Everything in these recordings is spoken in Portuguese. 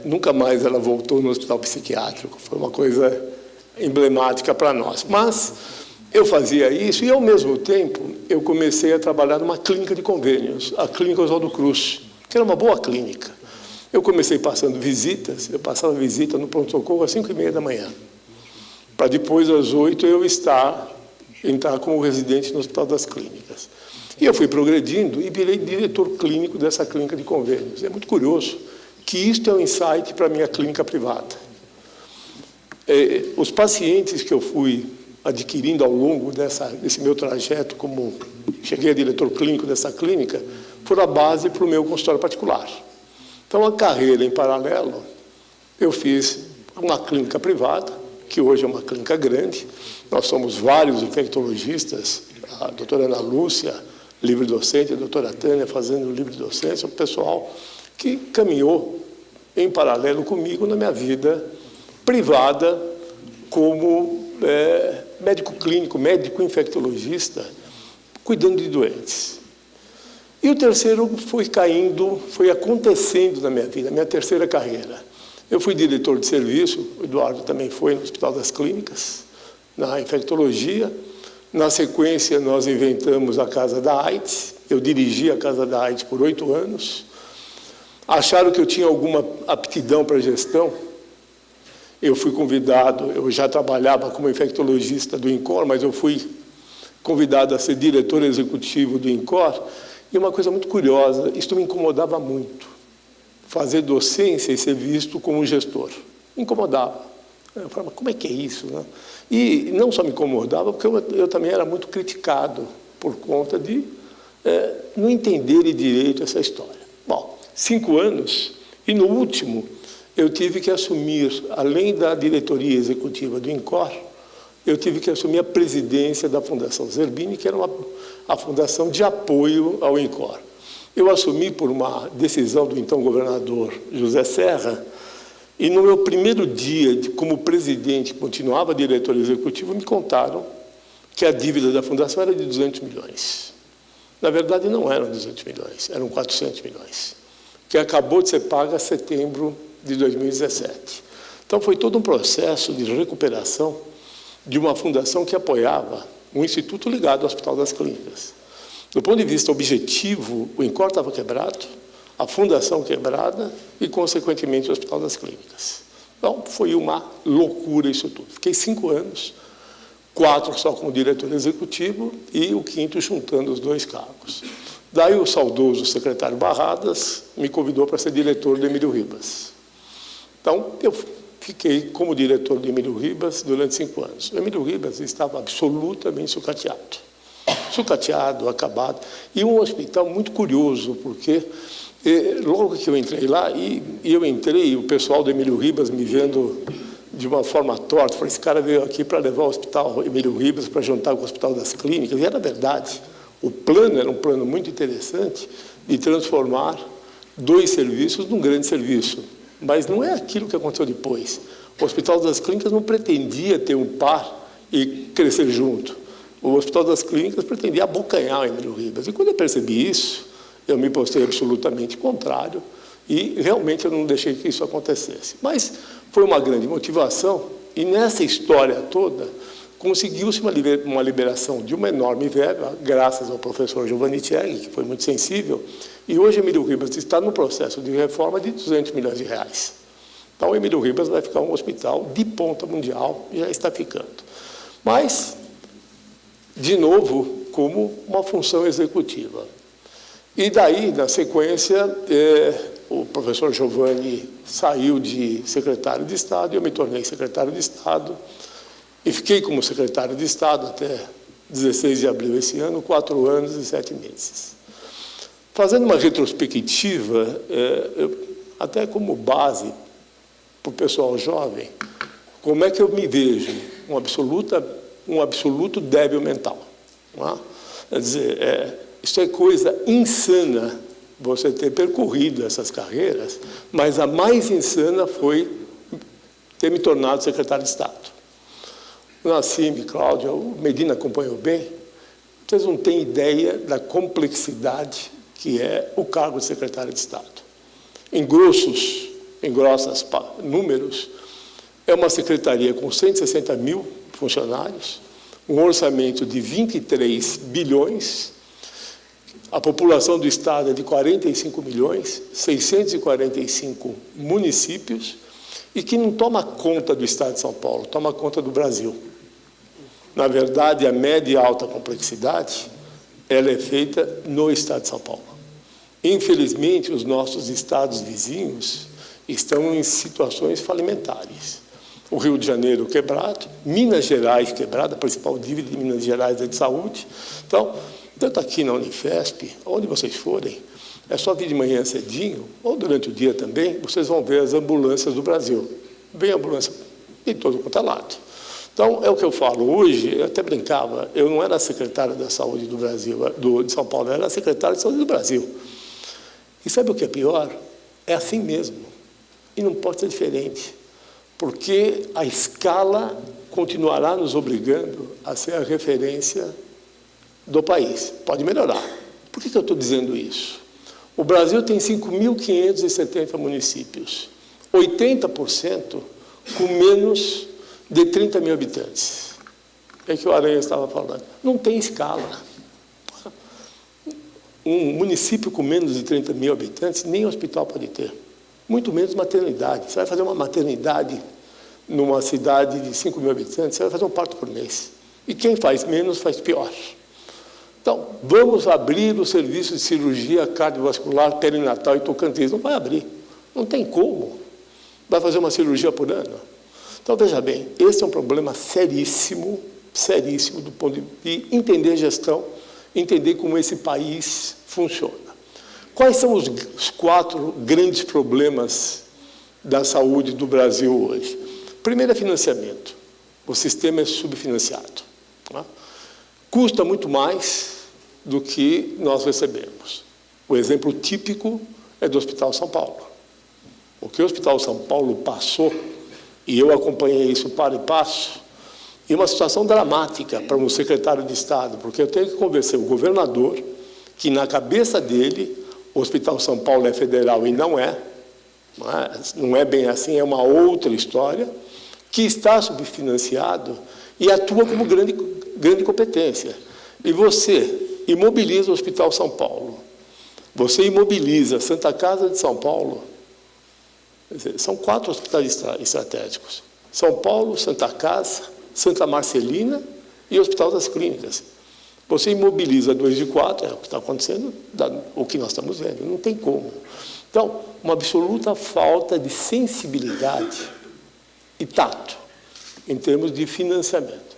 Nunca mais ela voltou no hospital psiquiátrico. Foi uma coisa emblemática para nós. Mas eu fazia isso e, ao mesmo tempo, eu comecei a trabalhar numa clínica de convênios, a Clínica Oswaldo Cruz, que era uma boa clínica. Eu comecei passando visitas, eu passava visita no pronto-socorro às 5h30 da manhã, para depois, às 8h, eu entrar como residente no Hospital das Clínicas. E eu fui progredindo e virei diretor clínico dessa clínica de convênios. É muito curioso que isto é um insight para a minha clínica privada. Os pacientes que eu fui adquirindo ao longo desse meu trajeto, como cheguei a diretor clínico dessa clínica, foram a base para o meu consultório particular. Então, a carreira em paralelo, eu fiz uma clínica privada, que hoje é uma clínica grande. Nós somos vários infectologistas, a doutora Ana Lúcia, livre-docente, a doutora Tânia fazendo livre-docência, o pessoal que caminhou em paralelo comigo na minha vida privada como médico clínico, médico infectologista, cuidando de doentes. E o terceiro foi acontecendo na minha vida, a minha terceira carreira. Eu fui diretor de serviço, o Eduardo também foi no Hospital das Clínicas, na infectologia. Na sequência, nós inventamos a Casa da AIDS. Eu dirigi a Casa da AIDS por 8 anos. Acharam que eu tinha alguma aptidão para gestão. Eu fui convidado, eu já trabalhava como infectologista do INCOR, mas eu fui convidado a ser diretor executivo do INCOR. E uma coisa muito curiosa, isso me incomodava muito, fazer docência e ser visto como um gestor. Me incomodava. Eu falava, como é que é isso, né? E não só me incomodava, porque eu também era muito criticado por conta de não entender direito essa história. Bom, 5 anos, e no último, eu tive que assumir, além da diretoria executiva do INCOR, eu tive que assumir a presidência da Fundação Zerbini, que era a fundação de apoio ao INCOR. Eu assumi por uma decisão do então governador José Serra, e no meu primeiro dia como presidente, continuava diretor executivo, me contaram que a dívida da fundação era de 200 milhões. Na verdade, não eram 200 milhões, eram 400 milhões, que acabou de ser paga em setembro de 2017. Então, foi todo um processo de recuperação de uma fundação que apoiava um instituto ligado ao Hospital das Clínicas. Do ponto de vista objetivo, o INCOR estava quebrado, a fundação quebrada e, consequentemente, o Hospital das Clínicas. Então, foi uma loucura isso tudo. Fiquei 5 anos, 4 só como diretor executivo e o 5º juntando os 2 cargos. Daí o saudoso secretário Barradas me convidou para ser diretor do Emílio Ribas. Então, eu fiquei como diretor do Emílio Ribas durante 5 anos. O Emílio Ribas estava absolutamente sucateado, acabado. E um hospital muito curioso, porque logo que eu entrei lá, e o pessoal do Emílio Ribas me vendo de uma forma torta, falei, esse cara veio aqui para levar o Hospital Emílio Ribas para juntar com o Hospital das Clínicas, e era verdade. O plano era um plano muito interessante de transformar 2 serviços num grande serviço. Mas não é aquilo que aconteceu depois. O Hospital das Clínicas não pretendia ter um par e crescer junto. O Hospital das Clínicas pretendia abocanhar o Emílio Ribas. E quando eu percebi isso, eu me postei absolutamente contrário e realmente eu não deixei que isso acontecesse. Mas foi uma grande motivação e nessa história toda conseguiu-se uma liberação de uma enorme verba, graças ao professor Giovanni Tieghi, que foi muito sensível, e hoje Emílio Ribas está no processo de reforma de 200 milhões de reais. Então, o Emílio Ribas vai ficar um hospital de ponta mundial, e já está ficando. Mas, de novo, como uma função executiva. E daí, na sequência, o professor Giovanni saiu de secretário de Estado, e eu me tornei secretário de Estado, e fiquei como secretário de Estado até 16 de abril desse ano, 4 anos e 7 meses. Fazendo uma retrospectiva, até como base para o pessoal jovem, como é que eu me vejo? Um absoluto débil mental. Não é? Quer dizer, isso é coisa insana, você ter percorrido essas carreiras, mas a mais insana foi ter me tornado secretário de Estado. Nassim, Cláudia, o Medina acompanhou bem, vocês não têm ideia da complexidade que é o cargo de secretário de Estado. Em grossos em grossos números, é uma secretaria com 160 mil funcionários, um orçamento de 23 bilhões, a população do estado é de 45 milhões, 645 municípios, e que não toma conta do estado de São Paulo, toma conta do Brasil. Na verdade, a média e alta complexidade, ela é feita no estado de São Paulo. Infelizmente, os nossos estados vizinhos estão em situações falimentares. O Rio de Janeiro quebrado, Minas Gerais quebrada, a principal dívida de Minas Gerais é de saúde. Então, tanto aqui na Unifesp, onde vocês forem, é só vir de manhã cedinho, ou durante o dia também, vocês vão ver as ambulâncias do Brasil. Vem ambulância de todo quanto é lado. Então, é o que eu falo. Hoje, eu até brincava, eu não era secretário da Saúde do Brasil, de São Paulo, eu era secretário de Saúde do Brasil. E sabe o que é pior? É assim mesmo. E não pode ser diferente. Porque a escala continuará nos obrigando a ser a referência do país. Pode melhorar. Por que eu estou dizendo isso? O Brasil tem 5.570 municípios, 80% com menos de 30 mil habitantes. É que o Aranha estava falando. Não tem escala. Um município com menos de 30 mil habitantes, nem hospital pode ter. Muito menos maternidade. Você vai fazer uma maternidade numa cidade de 5 mil habitantes, você vai fazer um parto por mês. E quem faz menos, faz pior. Então, vamos abrir o serviço de cirurgia cardiovascular perinatal e Tocantins. Não vai abrir. Não tem como. Vai fazer uma cirurgia por ano. Então, veja bem, esse é um problema seríssimo, seríssimo do ponto de entender gestão, entender como esse país funciona. Quais são os 4 grandes problemas da saúde do Brasil hoje? Primeiro é financiamento. O sistema é subfinanciado. Tá? Custa muito mais do que nós recebemos. O exemplo típico é do Hospital São Paulo. O que o Hospital São Paulo passou, e eu acompanhei isso para e passo, é uma situação dramática para um secretário de Estado, porque eu tenho que convencer o governador que, na cabeça dele, o Hospital São Paulo é federal e não é bem assim, é uma outra história, que está subfinanciado e atua como grande competência. E você imobiliza o Hospital São Paulo, você imobiliza a Santa Casa de São Paulo, quer dizer, são 4 hospitais estratégicos, São Paulo, Santa Casa, Santa Marcelina e o Hospital das Clínicas. Você imobiliza 2 de 4, é o que está acontecendo, o que nós estamos vendo, não tem como. Então, uma absoluta falta de sensibilidade e tato em termos de financiamento.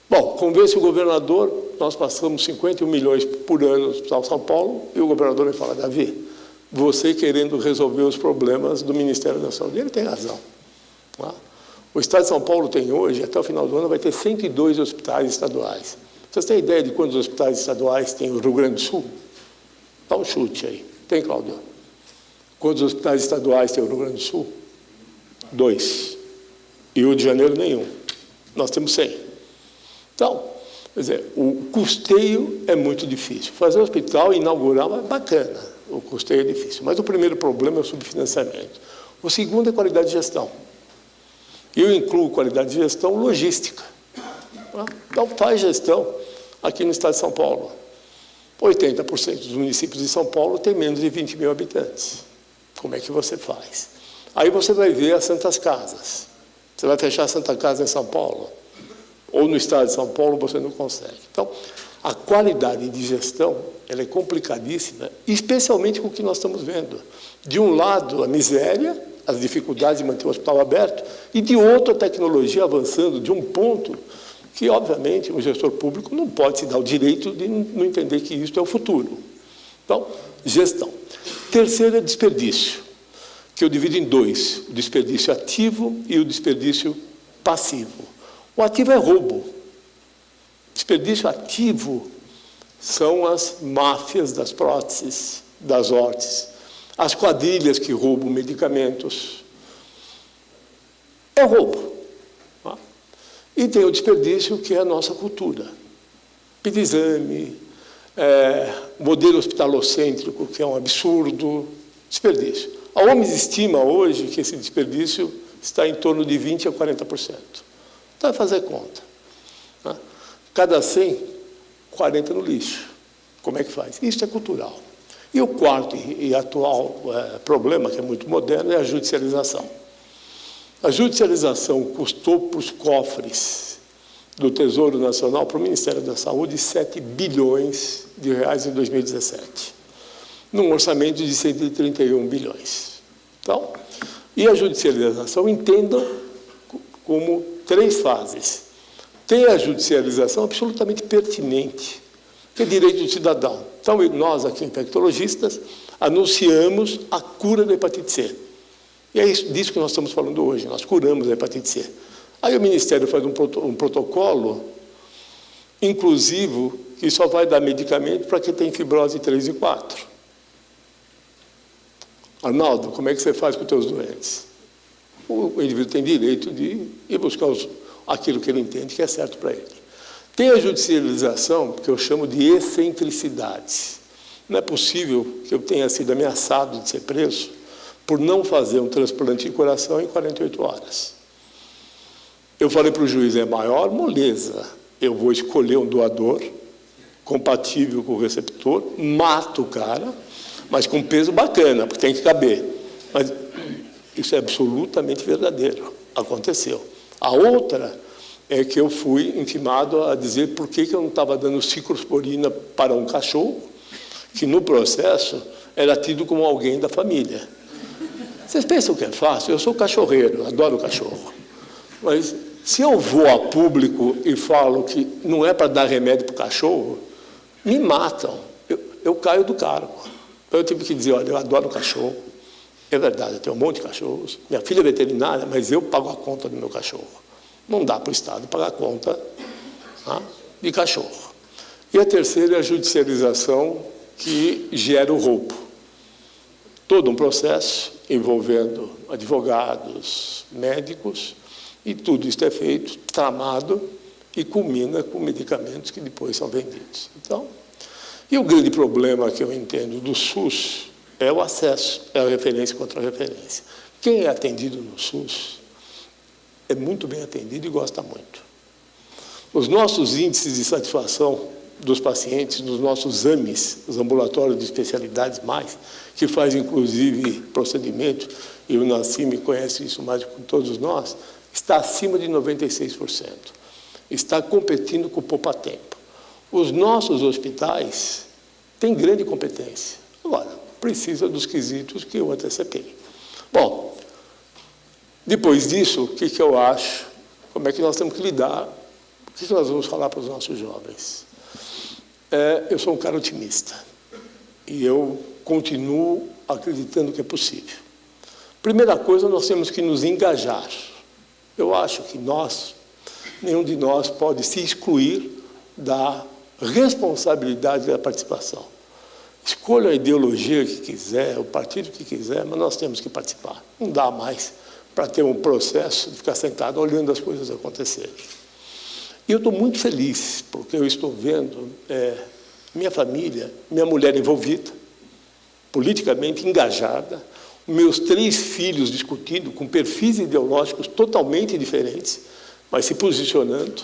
Bom, convence o governador, nós passamos 51 milhões por ano no Hospital São Paulo, e o governador me fala, Davi, você querendo resolver os problemas do Ministério da Saúde. Ele tem razão. Tá? O Estado de São Paulo tem hoje, até o final do ano, vai ter 102 hospitais estaduais. Vocês têm ideia de quantos hospitais estaduais tem o Rio Grande do Sul? Dá um chute aí. Tem, Cláudio? Quantos hospitais estaduais tem o Rio Grande do Sul? 2. E o Rio de Janeiro, nenhum. Nós temos 100. Então, quer dizer, o custeio é muito difícil. Fazer um hospital e inaugurar é bacana. O custeio é difícil. Mas o primeiro problema é o subfinanciamento. O segundo é qualidade de gestão. Eu incluo qualidade de gestão logística. Então, faz gestão aqui no estado de São Paulo. 80% dos municípios de São Paulo têm menos de 20 mil habitantes. Como é que você faz? Aí você vai ver as Santas Casas. Você vai fechar a Santa Casa em São Paulo, ou no estado de São Paulo, você não consegue. Então, a qualidade de gestão ela é complicadíssima, especialmente com o que nós estamos vendo. De um lado, a miséria, as dificuldades de manter o hospital aberto, e de outro, a tecnologia avançando de um ponto que, obviamente, um gestor público não pode se dar o direito de não entender que isso é o futuro. Então, gestão. Terceiro é desperdício, que eu divido em 2, o desperdício ativo e o desperdício passivo. O ativo é roubo. Desperdício ativo são as máfias das próteses, das órteses, as quadrilhas que roubam medicamentos. É roubo. E tem o desperdício, que é a nossa cultura. Pedir exame, modelo hospitalocêntrico, que é um absurdo, desperdício. A OMS estima hoje que esse desperdício está em torno de 20% a 40%. Então, vai fazer conta. Né? Cada 100, 40 no lixo. Como é que faz? Isso é cultural. E o quarto e atual problema, que é muito moderno, é a judicialização. A judicialização custou para os cofres do Tesouro Nacional, para o Ministério da Saúde, 7 bilhões de reais em 2017, num orçamento de 131 bilhões. Então, e a judicialização, entendam como 3 fases. Tem a judicialização absolutamente pertinente, que é direito do cidadão. Então, nós aqui, infectologistas, anunciamos a cura da hepatite C. E é disso que nós estamos falando hoje, nós curamos a hepatite C. Aí o Ministério faz um protocolo inclusivo que só vai dar medicamento para quem tem fibrose 3 e 4. Arnaldo, como é que você faz com os teus doentes? O indivíduo tem direito de ir buscar aquilo que ele entende que é certo para ele. Tem a judicialização, que eu chamo de excentricidades. Não é possível que eu tenha sido ameaçado de ser preso por não fazer um transplante de coração em 48 horas. Eu falei para o juiz, é maior moleza. Eu vou escolher um doador compatível com o receptor, mato o cara, mas com peso bacana, porque tem que caber. Mas isso é absolutamente verdadeiro. Aconteceu. A outra é que eu fui intimado a dizer por que eu não estava dando ciclosporina para um cachorro, que no processo era tido como alguém da família. Vocês pensam que é fácil? Eu sou cachorreiro, adoro cachorro. Mas se eu vou a público e falo que não é para dar remédio para o cachorro, me matam. Eu caio do cargo. Eu tive que dizer, olha, eu adoro cachorro. É verdade, eu tenho um monte de cachorros. Minha filha é veterinária, mas eu pago a conta do meu cachorro. Não dá para o Estado pagar a conta de cachorro. E a terceira é a judicialização que gera o roubo. Todo um processo envolvendo advogados, médicos, e tudo isso é feito, tramado, e culmina com medicamentos que depois são vendidos. Então, e o grande problema que eu entendo do SUS é o acesso, é a referência contra a referência. Quem é atendido no SUS é muito bem atendido e gosta muito. Os nossos índices de satisfação dos pacientes, nos nossos AMEs, os ambulatórios de especialidades mais, que faz inclusive procedimento, e o Nassim conhece isso mais do que todos nós, está acima de 96%. Está competindo com o poupa-tempo. Os nossos hospitais têm grande competência. Agora, precisa dos quesitos que eu antecipei. Bom, depois disso, o que eu acho? Como é que nós temos que lidar? O que nós vamos falar para os nossos jovens? Eu sou um cara otimista. E eu continuo acreditando que é possível. Primeira coisa, nós temos que nos engajar. Eu acho que nenhum de nós pode se excluir da responsabilidade da participação. Escolha a ideologia que quiser, o partido que quiser, mas nós temos que participar. Não dá mais para ter um processo de ficar sentado olhando as coisas acontecerem. E eu estou muito feliz, porque eu estou vendo minha família, minha mulher envolvida, politicamente engajada, meus 3 filhos discutindo com perfis ideológicos totalmente diferentes, mas se posicionando.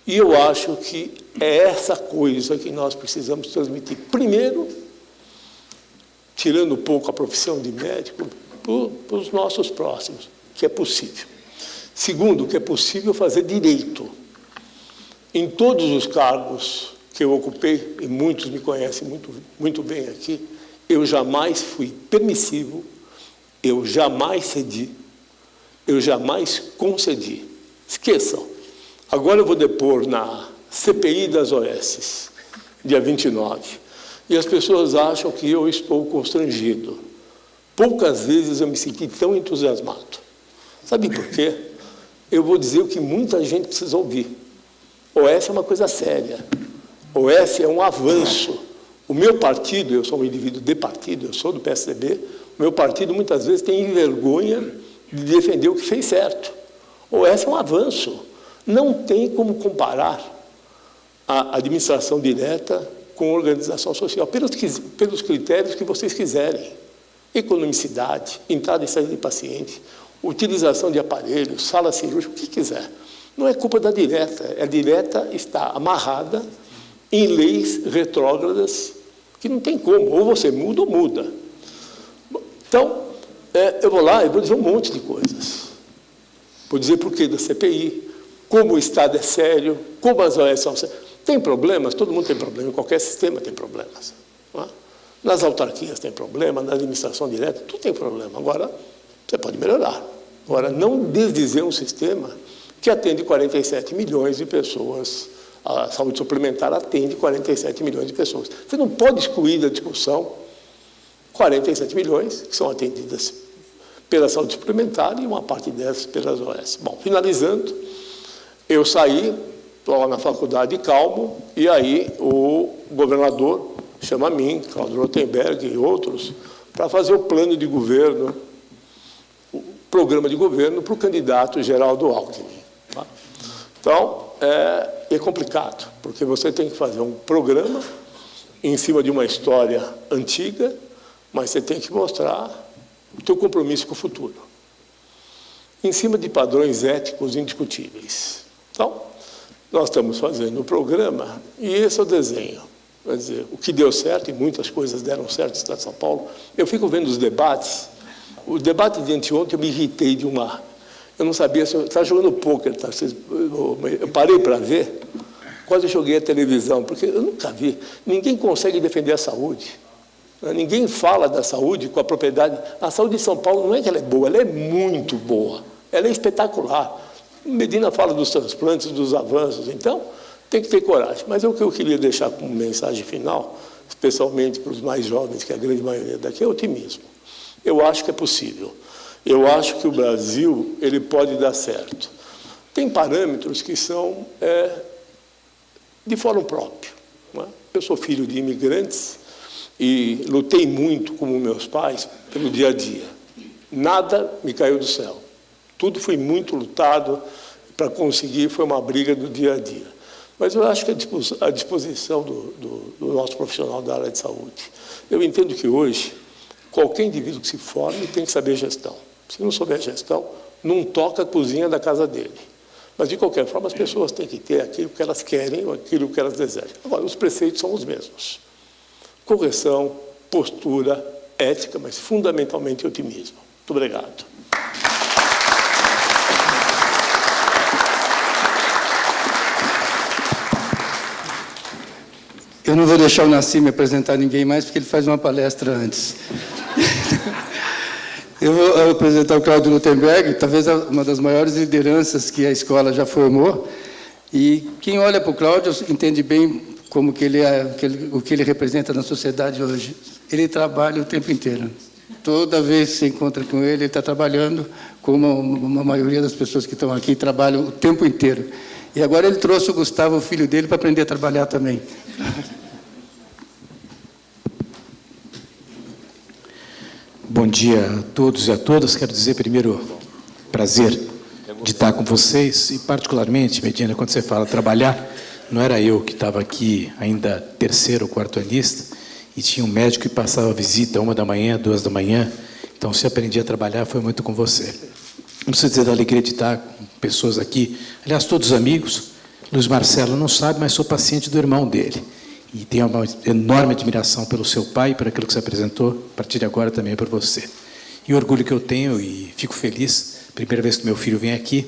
E eu acho que é essa coisa que nós precisamos transmitir. Primeiro, tirando um pouco a profissão de médico, para os nossos próximos, que é possível. Segundo, que é possível fazer direito. Em todos os cargos que eu ocupei, e muitos me conhecem muito bem aqui, eu jamais fui permissivo, eu jamais cedi, eu jamais concedi. Esqueçam. Agora eu vou depor na CPI das OS, dia 29, e as pessoas acham que eu estou constrangido. Poucas vezes eu me senti tão entusiasmado. Sabe por quê? Eu vou dizer o que muita gente precisa ouvir. OS é uma coisa séria. OS é um avanço. O meu partido, eu sou um indivíduo de partido, eu sou do PSDB, o meu partido muitas vezes tem vergonha de defender o que fez certo. OS é um avanço. Não tem como comparar a administração direta com a organização social, pelos critérios que vocês quiserem. economicidade, entrada e saída de paciente, utilização de aparelhos, sala cirúrgica, o que quiser. Não é culpa da direta, a direta está amarrada em leis retrógradas que não tem como, ou você muda ou muda. Então, eu vou lá e vou dizer um monte de coisas. Vou dizer por que da CPI, como o Estado é sério, como as OS são sérias. Tem problemas, todo mundo tem problema, em qualquer sistema tem problemas. Não é? Nas autarquias tem problema, na administração direta, tudo tem problema. Agora, você pode melhorar. Agora, não desdizer um sistema que atende 47 milhões de pessoas. A saúde suplementar atende 47 milhões de pessoas. Você não pode excluir da discussão 47 milhões que são atendidas pela saúde suplementar e uma parte dessas pelas OS. Bom, finalizando, eu saí, estou lá na faculdade calmo, e aí o governador chama a mim, Cláudio Rotenberg e outros, para fazer o plano de governo, o programa de governo para o candidato Geraldo Alckmin. Tá? Então, é complicado, porque você tem que fazer um programa em cima de uma história antiga, mas você tem que mostrar o seu compromisso com o futuro, em cima de padrões éticos indiscutíveis. Então, nós estamos fazendo o programa e esse é o desenho. Quer dizer, o que deu certo, e muitas coisas deram certo no Estado de São Paulo. Eu fico vendo os debates. O debate de anteontem eu me irritei de uma... Eu não sabia se eu estava jogando pôquer, tá? Eu parei para ver, quase joguei a televisão, porque eu nunca vi. Ninguém consegue defender a saúde. Ninguém fala da saúde com a propriedade. A saúde de São Paulo não é que ela é boa, ela é muito boa. Ela é espetacular. Medina fala dos transplantes, dos avanços, então tem que ter coragem. Mas o que eu queria deixar como mensagem final, especialmente para os mais jovens, que é a grande maioria daqui, é otimismo. Eu acho que é possível. Eu acho que o Brasil ele pode dar certo. Tem parâmetros que são de fórum próprio. Não é? Eu sou filho de imigrantes e lutei muito, como meus pais, pelo dia a dia. Nada me caiu do céu. Tudo foi muito lutado para conseguir, foi uma briga do dia a dia. Mas eu acho que a disposição do nosso profissional da área de saúde. Eu entendo que hoje, qualquer indivíduo que se forme tem que saber gestão. Se não souber gestão, não toca a cozinha da casa dele. Mas, de qualquer forma, as pessoas têm que ter aquilo que elas querem ou aquilo que elas desejam. Agora, os preceitos são os mesmos. Correção, postura, ética, mas fundamentalmente otimismo. Muito obrigado. Eu não vou deixar o Nassim me apresentar ninguém mais, porque ele faz uma palestra antes. Eu vou apresentar o Cláudio Rotenberg, talvez uma das maiores lideranças que a escola já formou. E quem olha para o Cláudio entende bem como que ele o que ele representa na sociedade hoje. Ele trabalha o tempo inteiro. Toda vez que se encontra com ele está trabalhando, como uma maioria das pessoas que estão aqui trabalham o tempo inteiro. E agora ele trouxe o Gustavo, o filho dele, para aprender a trabalhar também. Bom dia a todos e a todas. Quero dizer, primeiro, prazer de estar com vocês. E, particularmente, Medina, quando você fala trabalhar, não era eu que estava aqui ainda terceiro ou quarto anista, e tinha um médico que passava visita 1h, 2h. Então, se aprendi a trabalhar, foi muito com você. Não preciso dizer da alegria de estar com pessoas aqui. Aliás, todos amigos. Luiz Marcelo não sabe, mas sou paciente do irmão dele. E tenho uma enorme admiração pelo seu pai e por aquilo que você apresentou, a partir de agora também por você. E o orgulho que eu tenho, e fico feliz, primeira vez que meu filho vem aqui,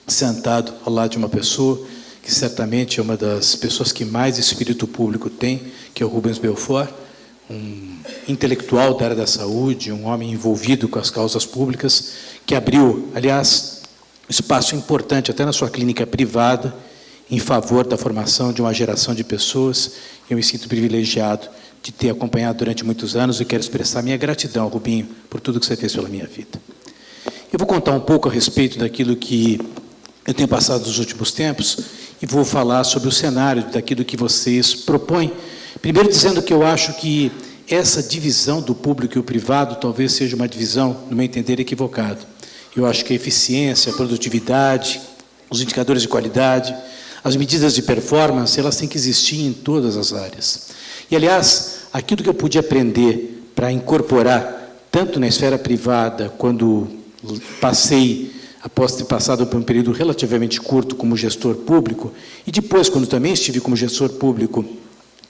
sentado ao lado de uma pessoa que certamente é uma das pessoas que mais espírito público tem, que é o Rubens Belfort, um intelectual da área da saúde, um homem envolvido com as causas públicas, que abriu, aliás, espaço importante até na sua clínica privada, em favor da formação de uma geração de pessoas. Eu me sinto privilegiado de ter acompanhado durante muitos anos e quero expressar minha gratidão, Rubinho, por tudo que você fez pela minha vida. Eu vou contar um pouco a respeito daquilo que eu tenho passado nos últimos tempos e vou falar sobre o cenário daquilo que vocês propõem. Primeiro dizendo que eu acho que essa divisão do público e o privado talvez seja uma divisão, no meu entender, equivocada. Eu acho que a eficiência, a produtividade, os indicadores de qualidade, as medidas de performance, elas têm que existir em todas as áreas. E, aliás, aquilo que eu pude aprender para incorporar tanto na esfera privada, quando passei, após ter passado por um período relativamente curto como gestor público, e depois, quando também estive como gestor público,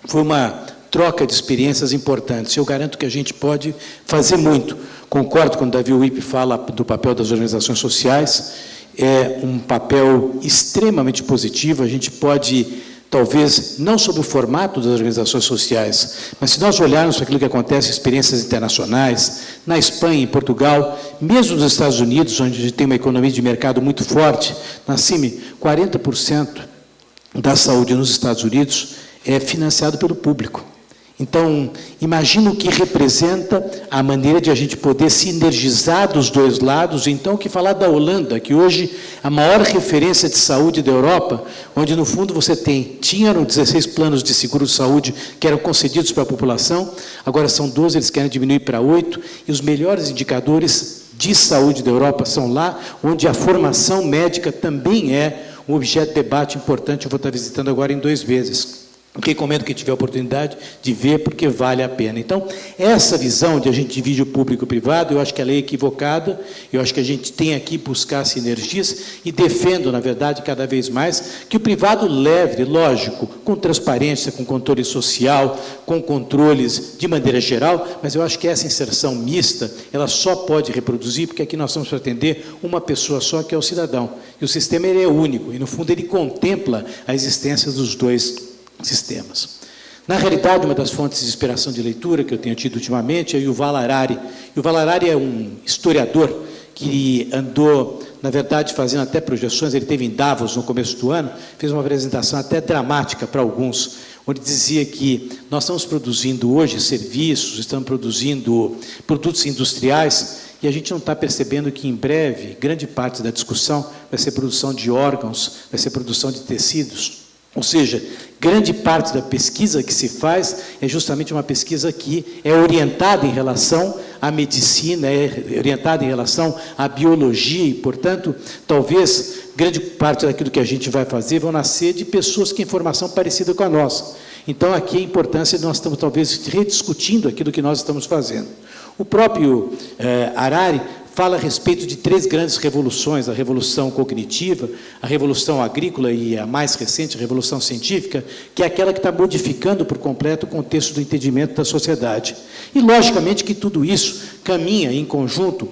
foi uma troca de experiências importantes. Eu garanto que a gente pode fazer muito. Concordo quando Davi Wip fala do papel das organizações sociais, é um papel extremamente positivo. A gente pode, talvez, não sobre o formato das organizações sociais, mas se nós olharmos para aquilo que acontece em experiências internacionais, na Espanha, em Portugal, mesmo nos Estados Unidos, onde a gente tem uma economia de mercado muito forte, na CIMI, 40% da saúde nos Estados Unidos é financiado pelo público. Então, imagina o que representa a maneira de a gente poder sinergizar dos dois lados. Então, o que falar da Holanda, que hoje é a maior referência de saúde da Europa, onde, no fundo, você tinham 16 planos de seguro de saúde que eram concedidos para a população, agora são 12, eles querem diminuir para 8, e os melhores indicadores de saúde da Europa são lá, onde a formação médica também é um objeto de debate importante. Eu vou estar visitando agora em 2 meses. Recomendo que tiver a oportunidade de ver, porque vale a pena. Então, essa visão de a gente divide o público e o privado, eu acho que ela é equivocada, eu acho que a gente tem aqui buscar sinergias, e defendo, na verdade, cada vez mais, que o privado leve, lógico, com transparência, com controle social, com controles de maneira geral, mas eu acho que essa inserção mista, ela só pode reproduzir, porque aqui nós estamos para atender uma pessoa só, que é o cidadão. E o sistema ele é único, e, no fundo, ele contempla a existência dos dois sistemas. Na realidade, uma das fontes de inspiração de leitura que eu tenho tido ultimamente é Yuval Harari. Yuval Harari é um historiador que andou, na verdade, fazendo até projeções. Ele esteve em Davos no começo do ano, fez uma apresentação até dramática para alguns, onde dizia que nós estamos produzindo hoje serviços, estamos produzindo produtos industriais, e a gente não está percebendo que, em breve, grande parte da discussão vai ser produção de órgãos, vai ser produção de tecidos. Ou seja, grande parte da pesquisa que se faz é justamente uma pesquisa que é orientada em relação à medicina, é orientada em relação à biologia, e, portanto, talvez grande parte daquilo que a gente vai fazer vão nascer de pessoas que têm formação parecida com a nossa. Então, aqui a importância de nós estamos, talvez, rediscutindo aquilo que nós estamos fazendo. O próprio Harari fala a respeito de 3 grandes revoluções: a revolução cognitiva, a revolução agrícola e a mais recente, a revolução científica, que é aquela que está modificando por completo o contexto do entendimento da sociedade. E, logicamente, que tudo isso caminha em conjunto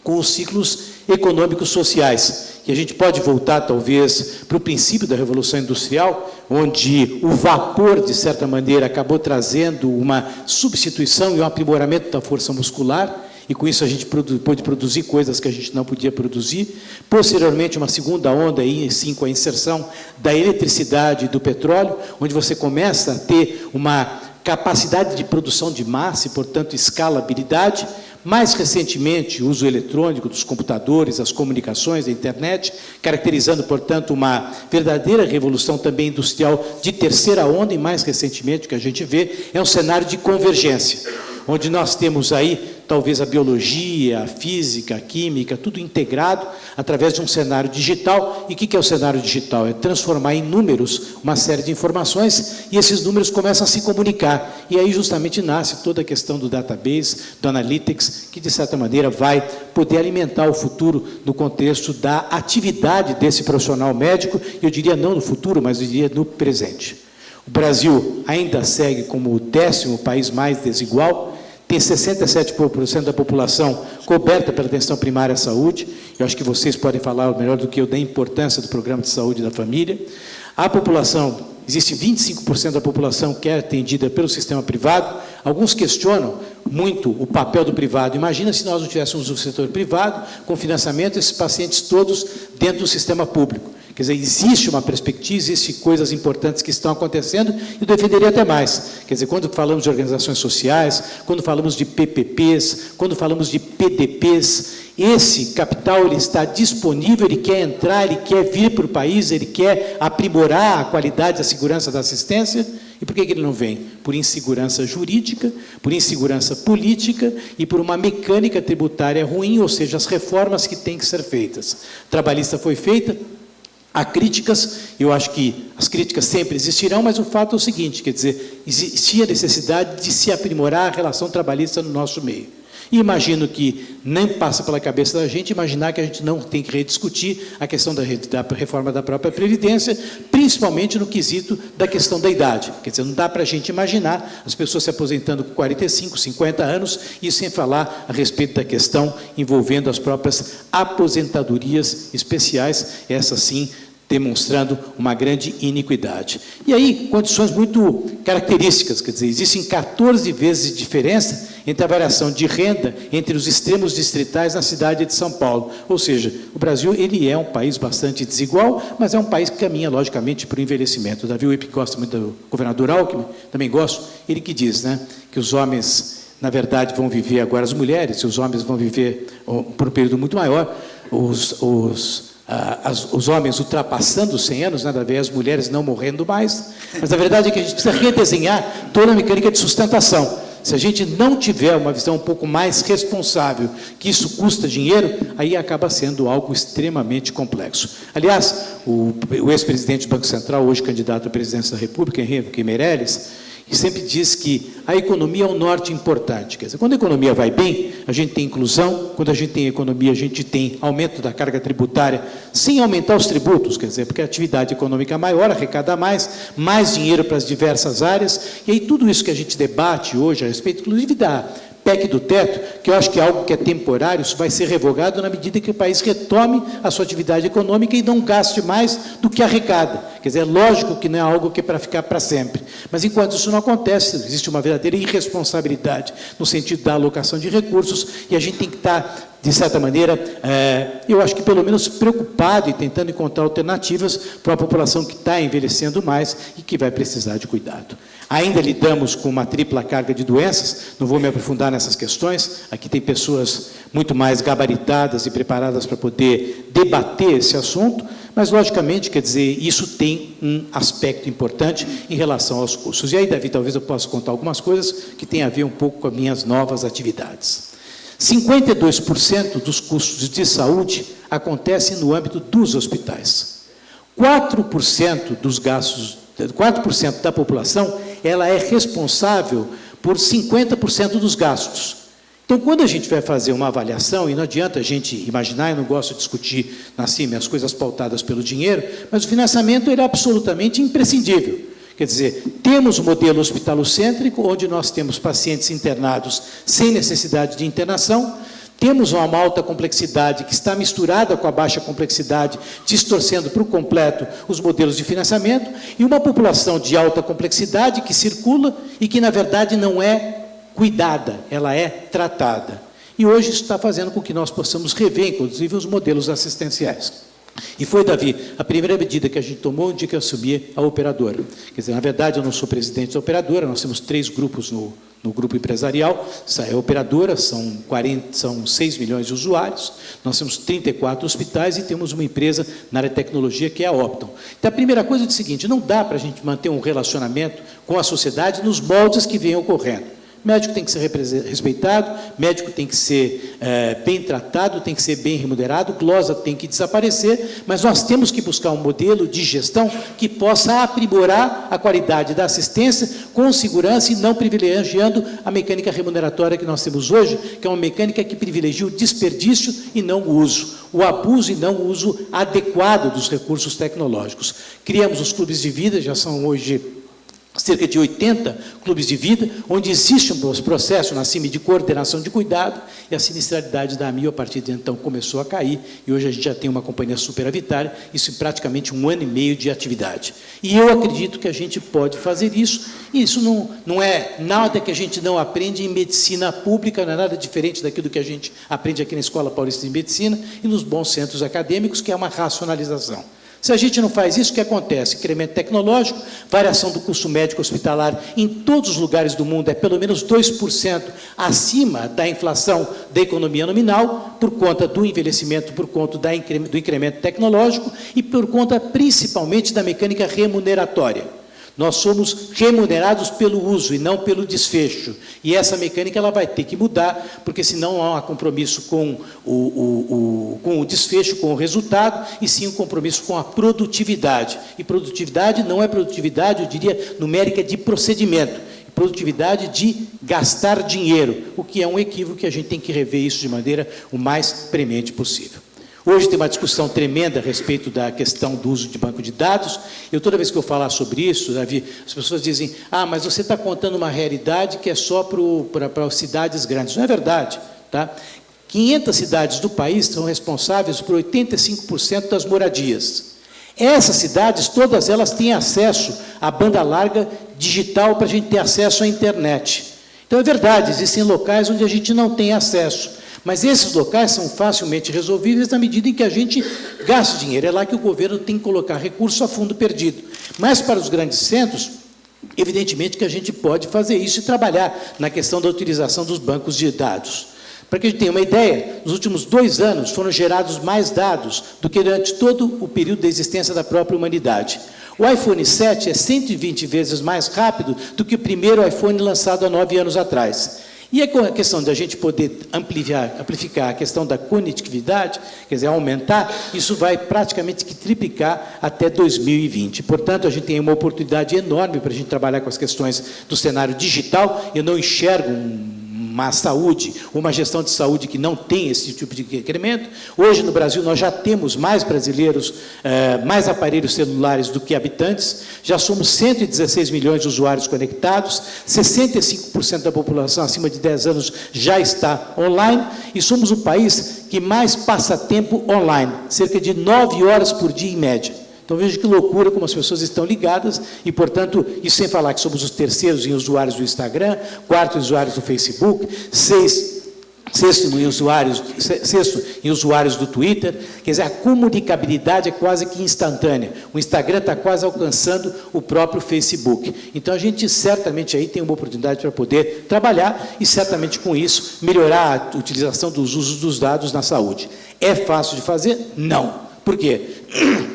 com os ciclos econômicos sociais. E a gente pode voltar, talvez, para o princípio da Revolução Industrial, onde o vapor, de certa maneira, acabou trazendo uma substituição e um aprimoramento da força muscular, e com isso a gente pôde produzir coisas que a gente não podia produzir. Posteriormente, uma segunda onda, aí, sim, com a inserção da eletricidade e do petróleo, onde você começa a ter uma capacidade de produção de massa e, portanto, escalabilidade. Mais recentemente, o uso eletrônico dos computadores, as comunicações, a internet, caracterizando, portanto, uma verdadeira revolução também industrial de terceira onda, e mais recentemente o que a gente vê é um cenário de convergência, onde nós temos aí talvez a biologia, a física, a química, tudo integrado através de um cenário digital. E o que é o cenário digital? É transformar em números uma série de informações, e esses números começam a se comunicar. E aí justamente nasce toda a questão do database, do analytics, que de certa maneira vai poder alimentar o futuro no contexto da atividade desse profissional médico, eu diria não no futuro, mas eu diria no presente. O Brasil ainda segue como o 10º país mais desigual, tem 67% da população coberta pela atenção primária à saúde. Eu acho que vocês podem falar melhor do que eu da importância do programa de saúde da família. A população, existe 25% da população que é atendida pelo sistema privado. Alguns questionam muito o papel do privado. Imagina se nós não tivéssemos o setor privado, com financiamento, esses pacientes todos dentro do sistema público. Quer dizer, existe uma perspectiva, existem coisas importantes que estão acontecendo, e eu defenderia até mais. Quer dizer, quando falamos de organizações sociais, quando falamos de PPPs, quando falamos de PDPs, esse capital ele está disponível, ele quer entrar, ele quer vir para o país, ele quer aprimorar a qualidade, a segurança da assistência. E por que ele não vem? Por insegurança jurídica, por insegurança política e por uma mecânica tributária ruim, ou seja, as reformas que têm que ser feitas. A trabalhista foi feita. Há críticas, eu acho que as críticas sempre existirão, mas o fato é o seguinte, quer dizer, existia necessidade de se aprimorar a relação trabalhista no nosso meio. E imagino que nem passa pela cabeça da gente imaginar que a gente não tem que rediscutir a questão da reforma da própria Previdência, principalmente no quesito da questão da idade. Quer dizer, não dá para a gente imaginar as pessoas se aposentando com 45, 50 anos, e sem falar a respeito da questão envolvendo as próprias aposentadorias especiais, essas sim, demonstrando uma grande iniquidade. E aí, condições muito características, quer dizer, existem 14 vezes de diferença entre a variação de renda entre os extremos distritais na cidade de São Paulo. Ou seja, o Brasil ele é um país bastante desigual, mas é um país que caminha, logicamente, para o envelhecimento. O Davi Wip gosta muito do governador Alckmin, também gosto, ele que diz, né, que os homens, na verdade, vão viver agora, as mulheres, e os homens vão viver por um período muito maior, os homens ultrapassando os 100 anos, nada a ver, as mulheres não morrendo mais, mas a verdade é que a gente precisa redesenhar toda a mecânica de sustentação. Se a gente não tiver uma visão um pouco mais responsável, que isso custa dinheiro, aí acaba sendo algo extremamente complexo. Aliás, o ex-presidente do Banco Central, hoje candidato à presidência da República, Henrique Meirelles, que sempre diz que a economia é um norte importante. Quer dizer, quando a economia vai bem, a gente tem inclusão, quando a gente tem economia, a gente tem aumento da carga tributária, sem aumentar os tributos, quer dizer, porque a atividade econômica é maior, arrecada mais dinheiro para as diversas áreas, e aí tudo isso que a gente debate hoje a respeito, inclusive da PEC do teto, que eu acho que é algo que é temporário, isso vai ser revogado na medida que o país retome a sua atividade econômica e não gaste mais do que arrecada. Quer dizer, é lógico que não é algo que é para ficar para sempre. Mas, enquanto isso não acontece, existe uma verdadeira irresponsabilidade no sentido da alocação de recursos, e a gente tem que estar, de certa maneira, eu acho que pelo menos preocupado e tentando encontrar alternativas para a população que está envelhecendo mais e que vai precisar de cuidado. Ainda lidamos com uma tripla carga de doenças, não vou me aprofundar nessas questões, aqui tem pessoas muito mais gabaritadas e preparadas para poder debater esse assunto, mas, logicamente, quer dizer, isso tem um aspecto importante em relação aos custos. E aí, Davi, talvez eu possa contar algumas coisas que têm a ver um pouco com as minhas novas atividades. 52% dos custos de saúde acontecem no âmbito dos hospitais. 4% dos gastos, 4% da população, ela é responsável por 50% dos gastos. Então, quando a gente vai fazer uma avaliação, e não adianta a gente imaginar, eu não gosto de discutir na CIMI as coisas pautadas pelo dinheiro, mas o financiamento ele é absolutamente imprescindível. Quer dizer, temos um modelo hospitalocêntrico, onde nós temos pacientes internados sem necessidade de internação, temos uma alta complexidade que está misturada com a baixa complexidade, distorcendo por completo os modelos de financiamento, e uma população de alta complexidade que circula e que, na verdade, não é cuidada, ela é tratada. E hoje isso está fazendo com que nós possamos rever, inclusive, os modelos assistenciais. E foi, Davi, a primeira medida que a gente tomou no dia que eu assumi a operadora. Quer dizer, na verdade, eu não sou presidente da operadora, nós temos 3 grupos no grupo empresarial, a operadora, são 6 milhões de usuários, nós temos 34 hospitais e temos uma empresa na área de tecnologia que é a Optum. Então, a primeira coisa é o seguinte, não dá para a gente manter um relacionamento com a sociedade nos moldes que vêm ocorrendo. Médico tem que ser respeitado, médico tem que ser bem tratado, tem que ser bem remunerado, glosa tem que desaparecer, mas nós temos que buscar um modelo de gestão que possa aprimorar a qualidade da assistência com segurança e não privilegiando a mecânica remuneratória que nós temos hoje, que é uma mecânica que privilegia o desperdício e não o uso, o abuso e não o uso adequado dos recursos tecnológicos. Criamos os clubes de vida, já são hoje cerca de 80 clubes de vida, onde existe um processo na CIMI de coordenação de cuidado, e a sinistralidade da AMIO, a partir de então, começou a cair, e hoje a gente já tem uma companhia superavitária, isso em praticamente 1 ano e meio de atividade. E eu acredito que a gente pode fazer isso, e isso não é nada que a gente não aprende em medicina pública, não é nada diferente daquilo que a gente aprende aqui na Escola Paulista de Medicina e nos bons centros acadêmicos, que é uma racionalização. Se a gente não faz isso, o que acontece? Incremento tecnológico, variação do custo médico hospitalar em todos os lugares do mundo é pelo menos 2% acima da inflação da economia nominal, por conta do envelhecimento, por conta do incremento tecnológico e por conta principalmente da mecânica remuneratória. Nós somos remunerados pelo uso e não pelo desfecho. E essa mecânica ela vai ter que mudar, porque senão não há compromisso com o desfecho, com o resultado, e sim um compromisso com a produtividade. E produtividade não é produtividade, eu diria, numérica de procedimento. produtividade de gastar dinheiro, o que é um equívoco que a gente tem que rever isso de maneira o mais premente possível. Hoje tem uma discussão tremenda a respeito da questão do uso de banco de dados. Eu, toda vez que eu falar sobre isso, Davi, as pessoas dizem, mas você está contando uma realidade que é só para as cidades grandes. Não é verdade, tá? 500 cidades do país são responsáveis por 85% das moradias. Essas cidades, todas elas têm acesso à banda larga digital para a gente ter acesso à internet. Então, é verdade, existem locais onde a gente não tem acesso. Mas esses locais são facilmente resolvíveis na medida em que a gente gasta dinheiro. É lá que o governo tem que colocar recurso a fundo perdido. Mas para os grandes centros, evidentemente que a gente pode fazer isso e trabalhar na questão da utilização dos bancos de dados. Para que a gente tenha uma ideia, nos últimos 2 anos foram gerados mais dados do que durante todo o período da existência da própria humanidade. O iPhone 7 é 120 vezes mais rápido do que o primeiro iPhone lançado há 9 anos atrás. E a questão de a gente poder amplificar a questão da conectividade, quer dizer, aumentar, isso vai praticamente que triplicar até 2020. Portanto, a gente tem uma oportunidade enorme para a gente trabalhar com as questões do cenário digital. Eu não enxergo uma saúde, uma gestão de saúde que não tem esse tipo de requerimento. Hoje, no Brasil, nós já temos mais brasileiros, mais aparelhos celulares do que habitantes, já somos 116 milhões de usuários conectados, 65% da população acima de 10 anos já está online, e somos o país que mais passa tempo online, cerca de 9 horas por dia em média. Então, veja que loucura como as pessoas estão ligadas e, portanto, isso sem falar que somos os terceiros em usuários do Instagram, 4º em usuários do Facebook, sexto em usuários do Twitter. Quer dizer, a comunicabilidade é quase que instantânea. O Instagram está quase alcançando o próprio Facebook. Então, a gente certamente aí tem uma oportunidade para poder trabalhar e, certamente, com isso, melhorar a utilização dos usos dos dados na saúde. É fácil de fazer? Não. Por quê?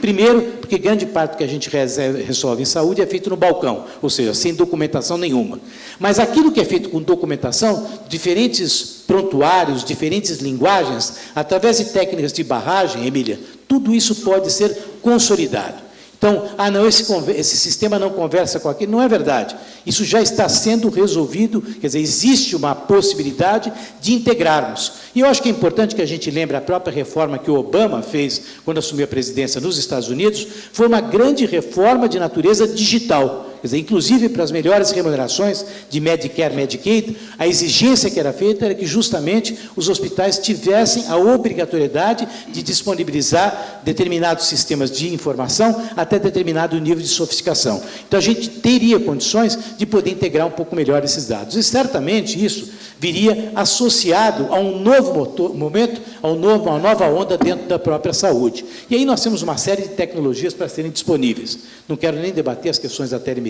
Primeiro, porque grande parte do que a gente resolve em saúde é feito no balcão, ou seja, sem documentação nenhuma. Mas aquilo que é feito com documentação, diferentes prontuários, diferentes linguagens, através de técnicas de barragem, Emília, tudo isso pode ser consolidado. Então, não, esse sistema não conversa com aquele, não é verdade. Isso já está sendo resolvido, quer dizer, existe uma possibilidade de integrarmos. E eu acho que é importante que a gente lembre a própria reforma que o Obama fez quando assumiu a presidência nos Estados Unidos, foi uma grande reforma de natureza digital. Quer dizer, inclusive para as melhores remunerações de Medicare, Medicaid, a exigência que era feita era que justamente os hospitais tivessem a obrigatoriedade de disponibilizar determinados sistemas de informação até determinado nível de sofisticação. Então, a gente teria condições de poder integrar um pouco melhor esses dados. E, certamente, isso viria associado a um novo momento, a uma nova onda dentro da própria saúde. E aí nós temos uma série de tecnologias para serem disponíveis. Não quero nem debater as questões da telemedicina,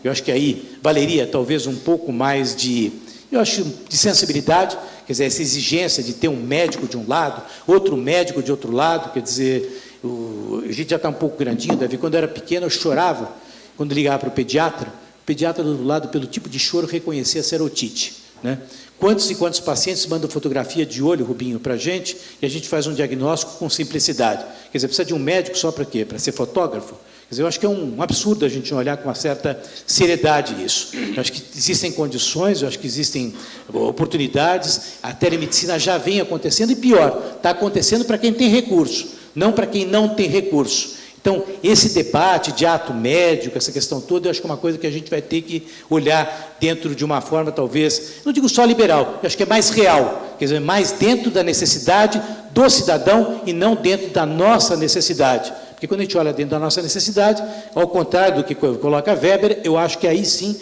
eu acho que aí valeria talvez um pouco mais de sensibilidade, quer dizer, essa exigência de ter um médico de um lado, outro médico de outro lado, quer dizer, a gente já está um pouco grandinho, Davi, quando eu era pequeno eu chorava, quando ligava para o pediatra do outro lado, pelo tipo de choro, reconhecia a serotite, né? Quantos e quantos pacientes mandam fotografia de olho, Rubinho, para a gente, e a gente faz um diagnóstico com simplicidade. Quer dizer, precisa de um médico só para quê? Para ser fotógrafo? Quer dizer, eu acho que é um absurdo a gente olhar com uma certa seriedade isso. Eu acho que existem condições, eu acho que existem oportunidades, a telemedicina já vem acontecendo, e pior, está acontecendo para quem tem recurso, não para quem não tem recurso. Então, esse debate de ato médico, essa questão toda, eu acho que é uma coisa que a gente vai ter que olhar dentro de uma forma, talvez, não digo só liberal, eu acho que é mais real, quer dizer, mais dentro da necessidade do cidadão e não dentro da nossa necessidade. Porque quando a gente olha dentro da nossa necessidade, ao contrário do que coloca Weber, eu acho que aí sim